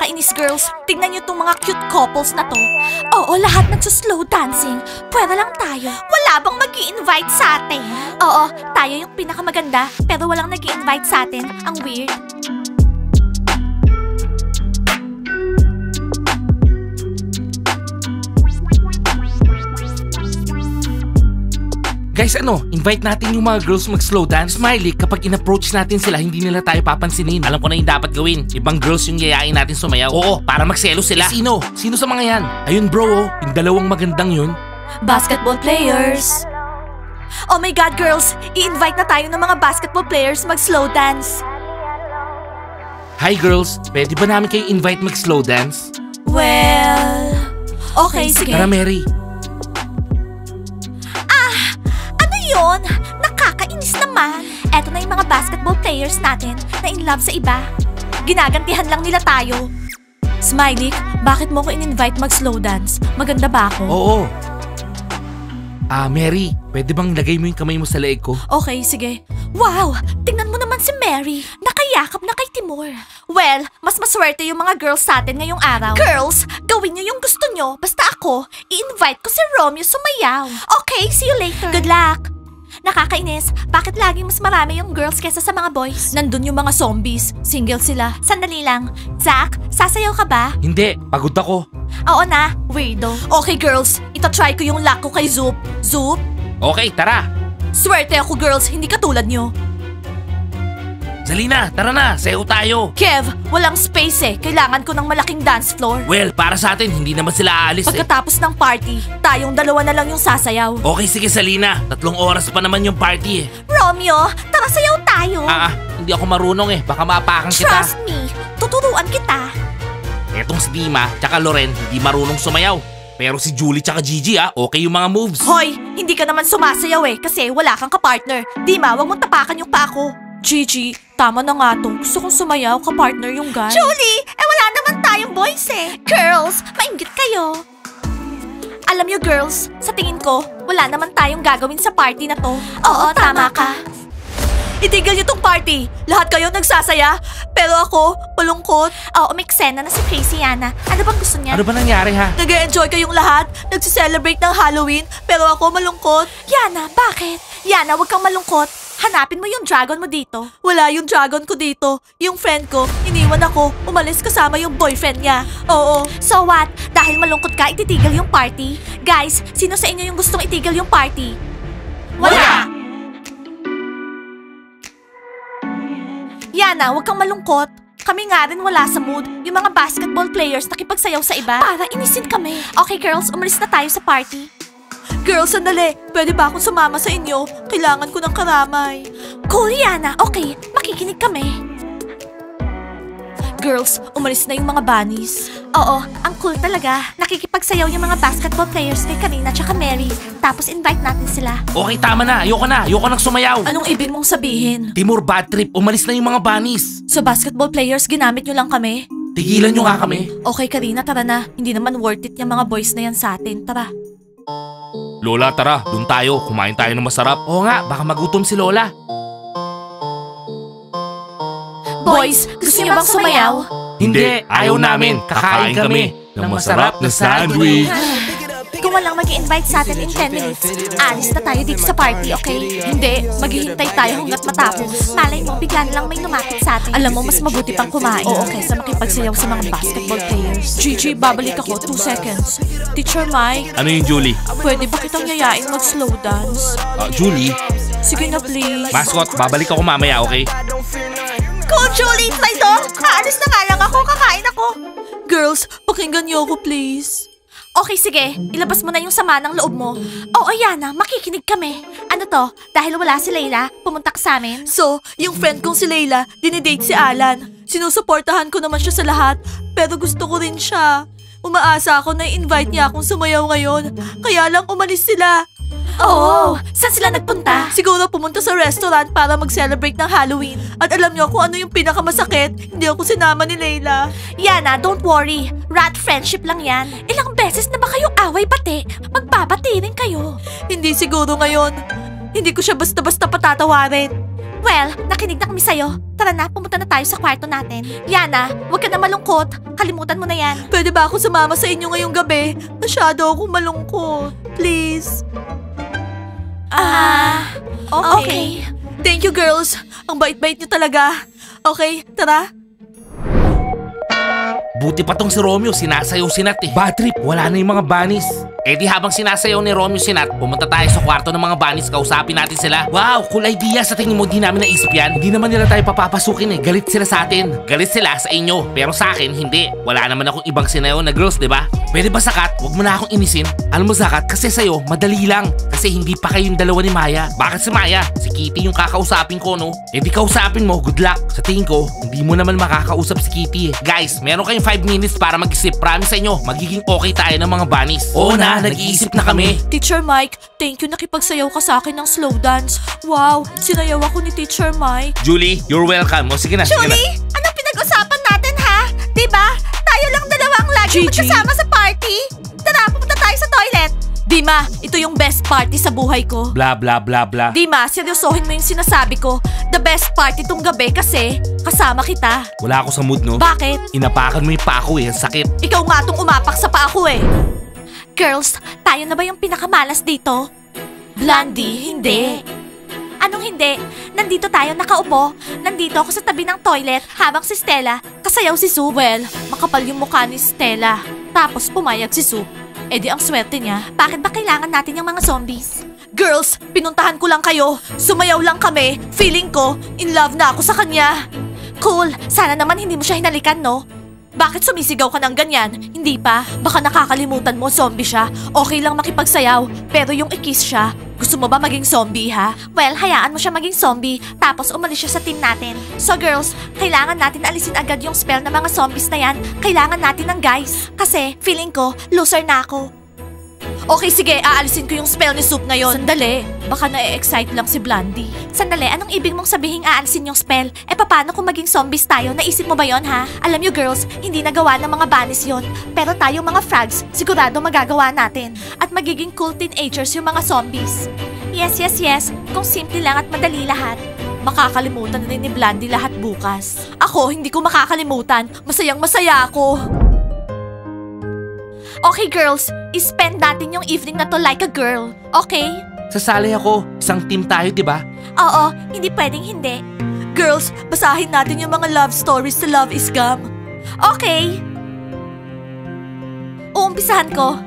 Nakakainis, girls. Tingnan niyo tong mga cute couples na to. Oo, lahat nagsuslow dancing. Pwede lang tayo. Wala bang mag-i-invite sa atin? Oo, tayo yung pinakamaganda, pero walang nag-i-invite sa atin. Ang weird. Guys, invite natin yung mga girls mag-slow dance. Smiley, kapag in-approach natin sila, hindi nila tayo papansinin. Alam ko na yung dapat gawin. Ibang girls yung yayain natin sumayaw. Oo, para magselo sila. Sino? Sino sa mga yan? Ayun bro, yung dalawang magandang yun. Basketball players. Oh my God, girls! I-invite na tayo ng mga basketball players mag-slow dance. Hi girls, pwede ba namin kayo invite mag-slow dance? Well... Okay, sige. Tara Mary. Yun, nakakainis naman. Eto na yung mga basketball players natin na in love sa iba. Ginagantihan lang nila tayo. Smiley, bakit mo ko in-invite mag-slow dance? Maganda ba ako? Oo. Mary, pwede bang lagay mo yung kamay mo sa leeg ko? Okay, sige. Wow, tingnan mo naman si Mary. Nakayakap na kay Timur. Well, mas maswerte yung mga girls sa atin ngayong araw. Girls, gawin nyo yung gusto nyo. Basta ako, i-invite ko si Romeo sumayaw. Okay, see you later. Good luck. Nakakainis, bakit laging mas marami yung girls kesa sa mga boys? Nandun yung mga zombies, single sila. Sandali lang. Zach, sasayaw ka ba? Hindi, pagod ako. Oo na, weirdo. Okay girls, itatry ko yung luck ko kay Zoop. Zoop? Okay, tara. Swerte ako girls, hindi katulad nyo. Zalina, tara na, sayaw tayo. Kev, walang space kailangan ko ng malaking dance floor. Well, para sa atin, hindi naman sila aalis Pagkatapos ng party, tayong dalawa na lang yung sasayaw. Okay, sige Zalina, 3 oras pa naman yung party Romeo, tara sayaw tayo. Hindi ako marunong baka maapakan kita. Trust me, tuturuan kita. Etong si Dima, tsaka Loren, hindi marunong sumayaw. Pero si Julie tsaka Gigi okay yung mga moves. Hoy, hindi ka naman sumasayaw kasi wala kang kapartner. Dima, wag mong tapakan yung pa ako. Gigi, tama na nga to. Gusto kong sumayaw, kapartner yung guy. Julie, wala naman tayong boys Girls, mainggit kayo. Alam niyo girls, sa tingin ko, wala naman tayong gagawin sa party na to. Oo, tama ka. Itigil niyo tong party. Lahat kayo nagsasaya, pero ako, malungkot. Oo, may eksena na si Crazy Yana. Ano bang gusto niya? Ano ba nangyari Nag-e-enjoy kayong lahat, nagsiselebrate ng Halloween, pero ako malungkot. Yana, bakit? Yana, wag kang malungkot. Hanapin mo yung dragon mo dito. Wala yung dragon ko dito. Yung friend ko, iniwan ako, umalis kasama yung boyfriend niya. Oo. So what? Dahil malungkot ka, ititigil yung party? Guys, sino sa inyo yung gustong itigil yung party? Wala! Yana, huwag kang malungkot. Kami nga rin wala sa mood. Yung mga basketball players nakipagsayaw sa iba. Para inisin kami. Okay girls, umalis na tayo sa party. Girls, sandali. Pwede ba akong sumama sa inyo? Kailangan ko ng karamay. Cool, Yana. Okay, makikinig kami. Girls, umalis na yung mga bunnies. Oo, ang cool talaga. Nakikipagsayaw yung mga basketball players kay Karina tsaka Mary. Tapos invite natin sila. Okay, tama na. Ayoko nang sumayaw. Anong ibig mong sabihin? Timur, bad trip. Umalis na yung mga bunnies. So basketball players, ginamit nyo lang kami? Tigilan nyo nga kami. Okay, Karina, tara na. Hindi naman worth it yung mga boys na yan sa atin. Tara. Lola, tara. Doon tayo. Kumain tayo ng masarap. Oo nga, baka magutom si Lola. Boys, gusto niyo bang sumayaw? Hindi, ayaw namin. Kakain kami ng masarap na sandwich. Kung walang mag-i-invite sa atin in 10 minutes, alis na tayo dito sa party, okay? Hindi, maghihintay tayo hanggat matapos. Malay mo, bigla na lang may lumapit sa atin. Alam mo, mas mabuti pang kumain. Oo, kaysa makipagsayaw sa mga basketball players. Gigi, babalik ako. 2 seconds. Teacher Mike. Ano yung Julie? Pwede ba kitang yayain mag-slow dance? Julie? Sige na, please. Mascot, babalik ako mamaya, okay? Cool, Julie! Try to! Aalis na nga lang ako, kakain ako. Girls, pakinggan niyo ako, please. Okay, sige. Ilabas mo na yung sama ng loob mo. Oo, Yana, makikinig kami. Ano to? Dahil wala si Layla, pumunta ka sa amin? So, yung friend kong si Layla, dinidate si Alan. Sinusuportahan ko naman siya sa lahat, pero gusto ko rin siya. Umaasa ako na i-invite niya akong sumayaw ngayon. Kaya lang umalis sila. Oo! Saan sila nagpunta? Siguro pumunta sa restaurant para mag-celebrate ng Halloween. At alam niyo kung ano yung pinakamasakit? Hindi ako sinama ni Layla. Yana, don't worry. Rat friendship lang yan. Ilang beses na ba kayo away-bati? Magbabati rin kayo. Hindi siguro ngayon. Hindi ko siya basta-basta patatawarin. Well, nakinig na kami sa'yo. Tara na, pumunta na tayo sa kwarto natin. Yana, huwag ka na malungkot. Kalimutan mo na yan. Pwede ba ako sumama sa inyo ngayong gabi? Masyado akong malungkot. Please. Okay. Thank you, girls. Ang bait-bait niyo talaga. Okay, tara. Buti pa tong si Romeo, sinasayaw si Nat eh. Bad trip, wala na yung mga bunnies. Eh di habang sinasayaw ni Romeo si Nat, pumunta tayo sa kwarto ng mga bunnies, kausapin natin sila. Wow, cool idea. Sa tingin mo di namin naisip yan? Hindi naman nila tayo papapasukin eh. Galit sila sa atin. Galit sila sa inyo. Pero sa akin, hindi. Wala naman akong ibang sinayaw na girls, diba? Pwede ba Sakat, wag mo na akong inisin? Alam mo Sakat, kasi sa'yo, madali lang. Kasi hindi pa kayong dalawa ni Maya. Bakit si Maya? Si Kitty yung kakausapin ko, no? Eh di kausapin mo, good luck. Sa tingin ko, hindi mo naman makakausap si Kitty eh. Guys, meron kayong 5 minutes para mag-isip. Promise sa inyo, magiging okay tayo ng mga bunnies. Oo na, nag-iisip na kami. Teacher Mike, thank you nakipagsayaw ka sa akin ng slow dance. Wow, sinayaw ako ni Teacher Mike. Julie, you're welcome. O sige na, sige na. Julie, anong pinag-usapan natin ha? Diba? Tayo lang dalawa ang lagi magkasama sa party. Tara, pupunta tayo sa toilet. Dima, ito yung best party sa buhay ko. Bla bla bla bla. Dima, seryosohin mo yung sinasabi ko. The best party tong gabi kasi kasama kita. Wala ako sa mood, no? Bakit? Inapakan mo yung pako eh, ang sakit. Ikaw nga tong umapak sa paa ko eh. Girls, tayo na ba yung pinakamalas dito? Blondie, hindi. Anong hindi? Nandito tayo nakaupo. Nandito ako sa tabi ng toilet habang si Stella kasayaw si Sue. Well, makapal yung mukha ni Stella. Tapos pumayag si Sue. Eh di ang swerte niya. Bakit ba kailangan natin yung mga zombies? Girls, pinuntahan ko lang kayo. Sumayaw lang kami. Feeling ko, in love na ako sa kanya. Cool, sana naman hindi mo siya hinalikan, no? Bakit sumisigaw ka ng ganyan? Hindi pa. Baka nakakalimutan mo zombie siya. Okay lang makipagsayaw. Pero yung i-kiss siya, gusto mo ba maging zombie ha? Well, hayaan mo siya maging zombie. Tapos umalis siya sa team natin. So girls, kailangan natin alisin agad yung spell ng mga zombies na yan. Kailangan natin ng guys. Kasi feeling ko, loser na ako. Okay, sige, aalisin ko yung spell ni Soup ngayon. Sandali, baka na-excite lang si Blondie. Sandali, anong ibig mong sabihin aalisin yung spell? Eh paano kung maging zombies tayo? Naisip mo ba yon ha? Alam nyo girls, hindi nagawa ng mga bunnies yon. Pero tayong mga frogs, sigurado magagawa natin. At magiging cool teenagers yung mga zombies. Yes. Kung simple lang at madali lahat. Makakalimutan na rin ni Blondie lahat bukas. Ako, hindi ko makakalimutan. Masayang masaya ako. Okay girls, i-spend natin yung evening na to like a girl. Okay? Sasali ako. Isang team tayo, di ba? Oo, hindi pwedeng hindi. Girls, basahin natin yung mga love stories sa Love is Scam. Okay. Uumpisahan ko.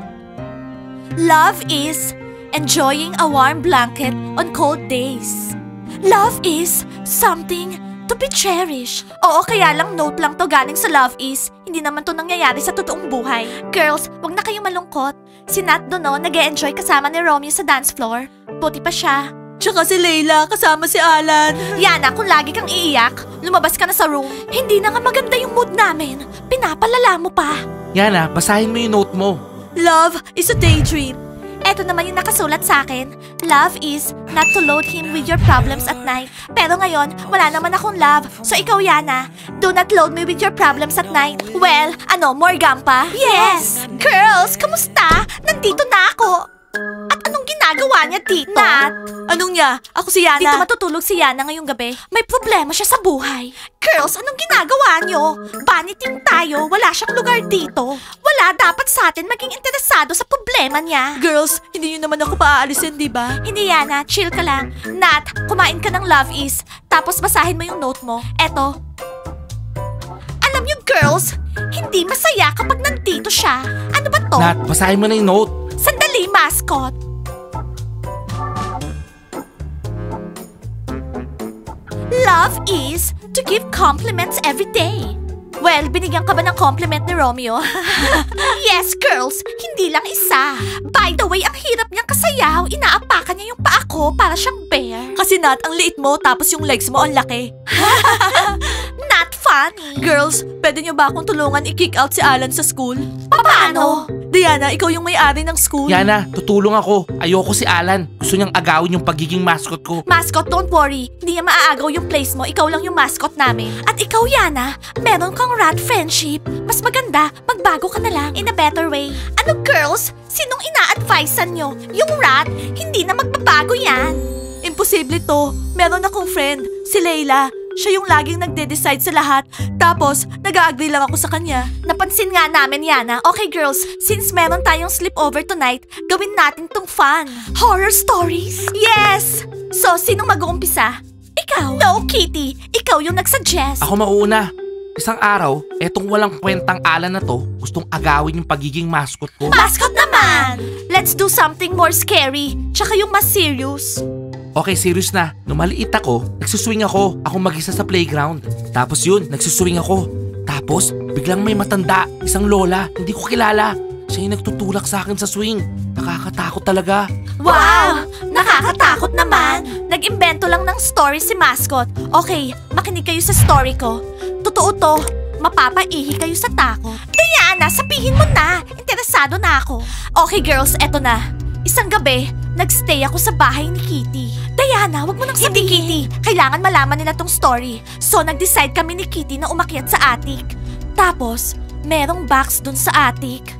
Love is enjoying a warm blanket on cold days. Love is something to be cherished. Oo, kaya lang note lang to galing sa Love is. Hindi naman to nangyayari sa totoong buhay. Girls, wag na kayong malungkot. Si Nat doon nag-e-enjoy kasama ni Romeo sa dance floor. Buti pa siya. Tsaka si Layla kasama si Alan. Yana, kung lagi kang iiyak, lumabas ka na sa room. Hindi na nga maganda yung mood namin. Pinapalala mo pa. Yana, basahin mo yung note mo. Love is a daydream. Eto naman yung nakasulat sa akin. Love is not to load him with your problems at night. Pero ngayon, wala naman akong love. So ikaw, Yana, do not load me with your problems at night. Well, more gum pa? Yes! Girls, kamusta? Nandito na ako. At anong ginagawa niya dito? Nat! Anong niya? Ako si Yana. Dito matutulog si Yana ngayong gabi. May problema siya sa buhay. Girls, anong ginagawa niyo? Bunny team tayo. Wala siyang lugar dito. Wala dapat sa atin maging interesado sa problema niya. Girls, hindi niyo naman ako paaalisin, di ba? Hindi, Yana. Chill ka lang. Nat, kumain ka ng Love is. Tapos basahin mo yung note mo. Eto. Alam niyo, girls, hindi masaya kapag nandito siya. Ano ba to? Nat, basahin mo na yung note. Sandali, mascot. Love is to give compliments every day. Well, binigyan ka ba ng compliment ni Romeo? Yes, girls. Hindi lang isa. By the way, ang hirap niyang kasayaw. Inaapakan niya yung paa ko para siyang bear. Kasi Nat, ang liit mo tapos yung legs mo ang laki. Not funny. Girls, pwede niyo ba akong tulungan i-kick out si Alan sa school? Paano? Diana, ikaw yung may-ari ng school. Yana, tutulong ako. Ayoko si Alan. Gusto niyang agawin yung pagiging mascot ko. Mascot, don't worry. Hindi niya maaagaw yung place mo. Ikaw lang yung mascot namin. At ikaw, Yana, meron kang rat friendship. Mas maganda, magbago ka na lang in a better way. Ano, girls? Sinong ina-advisean nyo? Yung rat? Hindi na magbabago yan. Imposible to. Meron akong friend, si Layla. Siya yung laging nagde-decide sa lahat. Tapos, nag-agree lang ako sa kanya. Napansin nga namin, Yana. Okay, girls, since meron tayong sleepover tonight, gawin natin tong fun. Horror stories? Yes! So, sinong mag-uumpisa? Ikaw? No, Kitty. Ikaw yung nagsuggest. Ako mauuna. Isang araw, etong walang kwentang Alan na to, gustong agawin yung pagiging mascot ko. Mascot naman! Let's do something more scary. Tsaka yung mas serious. Okay, serious na. Nung maliit ako, nagsuswing ako. Ako mag-isa sa playground. Tapos yun, nagsuswing ako. Tapos, biglang may matanda, isang lola, hindi ko kilala. Siya yung nagtutulak sa akin sa swing. Nakakatakot talaga. Wow! Nakakatakot naman! Nag-imbento lang ng story si Mascot. Okay, makinig kayo sa story ko. Totoo to, mapapaihi kayo sa takot. Diana, sabihin mo na! Interesado na ako. Okay girls, eto na. Isang gabi, nagstay ako sa bahay ni Kitty. Diana, wag mo nang sabihin. Hindi Kitty, kailangan malaman nila tong story. So nag-decide kami ni Kitty na umakyat sa attic. Tapos, merong box dun sa attic.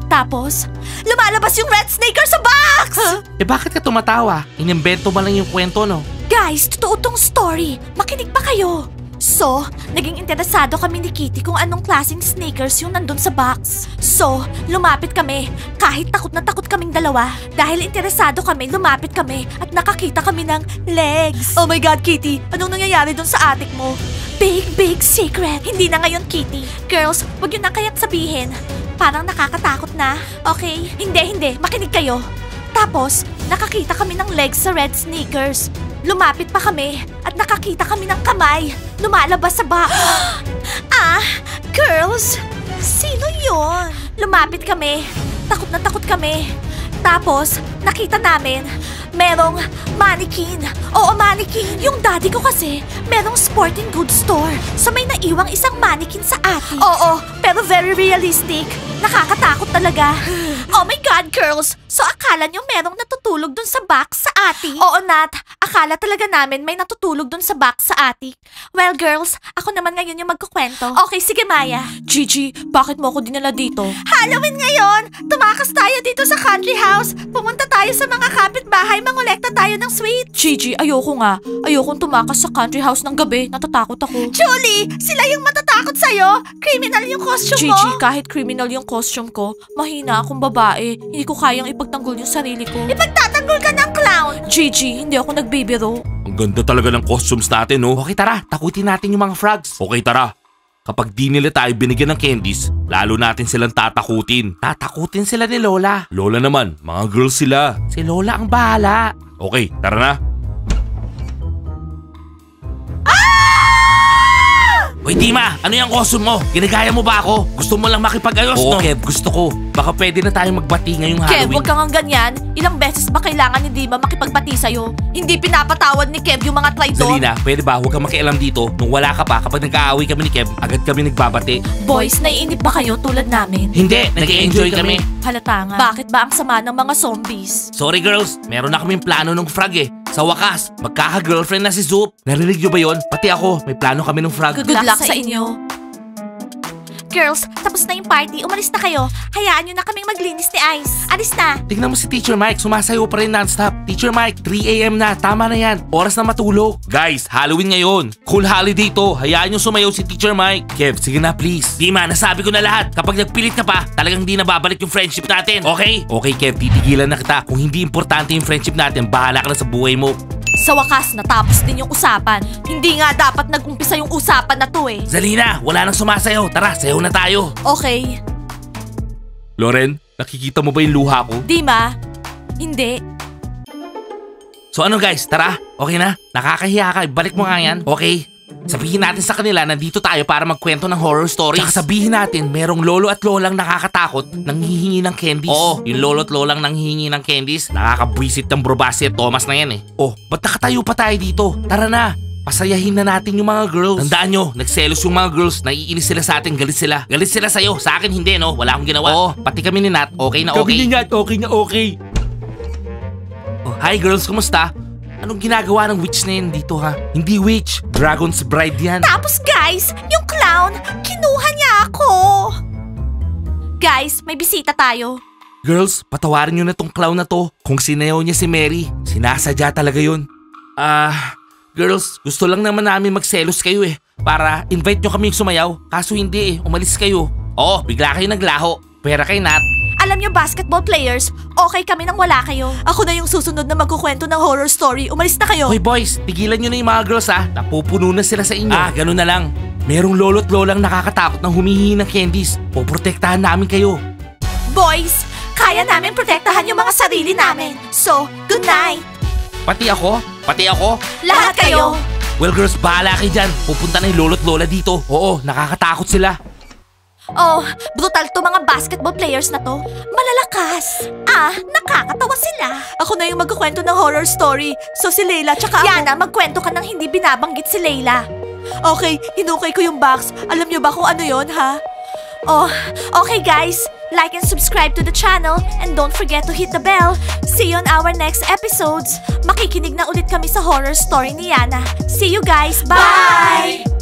Tapos, lumalabas yung red snaker sa box! Eh bakit ka tumatawa? Inimbento ba lang yung kwento, no? Guys, totoo tong story. Makinig pa kayo. So, naging interesado kami ni Kitty kung anong klaseng sneakers yung nandun sa box. So, lumapit kami. Kahit takot na takot kaming dalawa. Dahil interesado kami, lumapit kami at nakakita kami ng legs. Oh my God, Kitty! Anong nangyayari dun sa attic mo? Big secret. Hindi na ngayon, Kitty. Girls, wag yun na kaya't sabihin. Parang nakakatakot na. Okay? Hindi. Makinig kayo. Tapos, nakakita kami ng legs sa red sneakers. Lumapit pa kami at nakakita kami ng kamay. Lumalabas sa box. Girls! Sino yon? Lumapit kami. Takot na takot kami. Tapos, nakita namin, merong mannequin. Oo, mannequin. Yung daddy ko kasi, merong sporting goods store. So may naiwang isang mannequin sa attic. Oo, pero very realistic. Nakakatakot talaga. Oh my God, girls! So akala nyo merong natutulog dun sa box sa attic? Oo, Nat. Akala talaga namin may natutulog dun sa box sa attic. Well, girls, ako naman ngayon yung magkukwento. Okay, sige, Maya. Gigi, bakit mo ako dinala dito? Halloween ngayon! Tumakas tayo dito sa country house. Pumunta tayo sa mga kapitbahay, mangolekta tayo ng sweets. Gigi, ayoko nga. Ayokong tumakas sa country house ng gabi. Natatakot ako. Julie, sila yung matatakot sa'yo. Criminal yung costume mo. Gigi, kahit criminal yung costume ko, mahina akong babae. Hindi ko kayang ipagtanggol yung sarili ko. Ipagtatanggol ka ng clown! Gigi, hindi ako nagbibiro. Ang ganda talaga ng costumes natin, no? Okay, tara. Takutin natin yung mga frogs. Okay, tara. Kapag di nila tayo binigyan ng candies, lalo natin silang tatakutin. Tatakutin sila ni Lola. Lola naman, mga girls sila. Si Lola ang bahala. Okay, tara na. Hoy Dima, ano yung costume mo? Ginagaya mo ba ako? Gusto mo lang makipag-ayos, no? Kev, gusto ko. Baka pwede na tayo magbati ngayong Halloween. Kev, huwag kang ganyan. Ilang beses ba kailangan ni Dima makipagbati sa'yo? Hindi pinapatawad ni Kev yung mga traidor. Zalina, pwede ba huwag kang makialam dito? Nung wala ka pa, kapag nag-aaway kami ni Kev, agad kami nagbabati. Boys, naiinip ba kayo tulad namin? Hindi, nag-enjoy kami. Halata nga. Bakit ba ang sama ng mga zombies? Sorry girls, meron na kaming plano ng frog eh. Sa wakas, magkaka-girlfriend na si Zoop. Narinig nyo ba yun? Pati ako, may plano kami ng frog. Good luck sa inyo. Girls, tapos na yung party. Umalis na kayo. Hayaan nyo na kaming maglinis ni Ice. Alis na. Tingnan mo si Teacher Mike, sumasayaw pa rin non-stop. Teacher Mike, 3 AM na. Tama na yan. Oras na matulog. Guys, Halloween ngayon. Cool holiday to. Hayaan nyo sumayaw si Teacher Mike. Kev, sige na please. Dima, nasabi ko na lahat. Kapag nagpilit ka pa, talagang di na babalik yung friendship natin. Okay? Okay, Kev, titigilan na kita. Kung hindi importante yung friendship natin, bahala ka na sa buhay mo. Sa wakas, natapos din yung usapan. Hindi nga dapat nag-umpisa yung usapan na to eh. Zalina, wala nang sumasayaw. Tara, sayaw na tayo. Okay. Loren, nakikita mo ba yung luha ko? Dima, hindi. So ano guys, tara. Okay na? Nakakahiya ka. Balik mo nga yan. Okay. Sabihin natin sa kanila na dito tayo para magkwento ng horror stories. Tsaka sabihin natin merong lolo at lolang nakakatakot nang hihingi ng candies. Oo, yung lolo at lolang nang hihingi ng candies. Nakakabwisit ng Brobasi at Thomas na yan eh. Oh, ba't nakatayo pa tayo dito? Tara na. Pasayahin na natin yung mga girls. Tandaan nyo, nagselos yung mga girls. Naiinis sila sa atin, galit sila. Galit sila sa'yo, sa akin hindi no. Wala akong ginawa. Oo, pati kami ni Nat, okay na okay. Kami ni Nat, okay na okay. Oh, hi girls, kumusta? Anong ginagawa ng witch na yan dito ha? Hindi witch, Dragon's Bride yan. Tapos guys, yung clown, kinuha niya ako. Guys, may bisita tayo. Girls, patawarin nyo na tong clown na to. Kung sinayaw niya si Mary, sinasadya talaga yun. Girls, gusto lang naman namin magselos kayo eh. Para invite nyo kami sumayaw. Kaso hindi eh, umalis kayo. Oo, bigla kayo naglaho. Pera kay Nat. Alam niyo basketball players, okay kami nang wala kayo. Ako na yung susunod na magkukwento ng horror story. Umalis na kayo. Hoy boys, tigilan nyo na yung mga girls ha. Napupuno na sila sa inyo. Ganun na lang. Merong lolo't lolang nakakatakot ng humihingi ng candies. Poprotektahan namin kayo. Boys, kaya namin protektahan yung mga sarili namin. So, good night. Pati ako? Pati ako? Lahat kayo. Well girls, bahala kayo dyan. Pupunta na yung lolo't lola dito. Oo, nakakatakot sila. Oh, brutal to mga basketball players na to. Malalakas. Nakakatawa sila. Ako na yung magkukwento ng horror story. So si Layla tsaka ako. Yana, magkwento ka ng hindi binabanggit si Layla. Okay, hinukay ko yung box. Alam niyo ba kung ano yon, ha? Oh, okay guys. Like and subscribe to the channel and don't forget to hit the bell. See you on our next episodes. Makikinig na ulit kami sa horror story ni Yana. See you guys. Bye!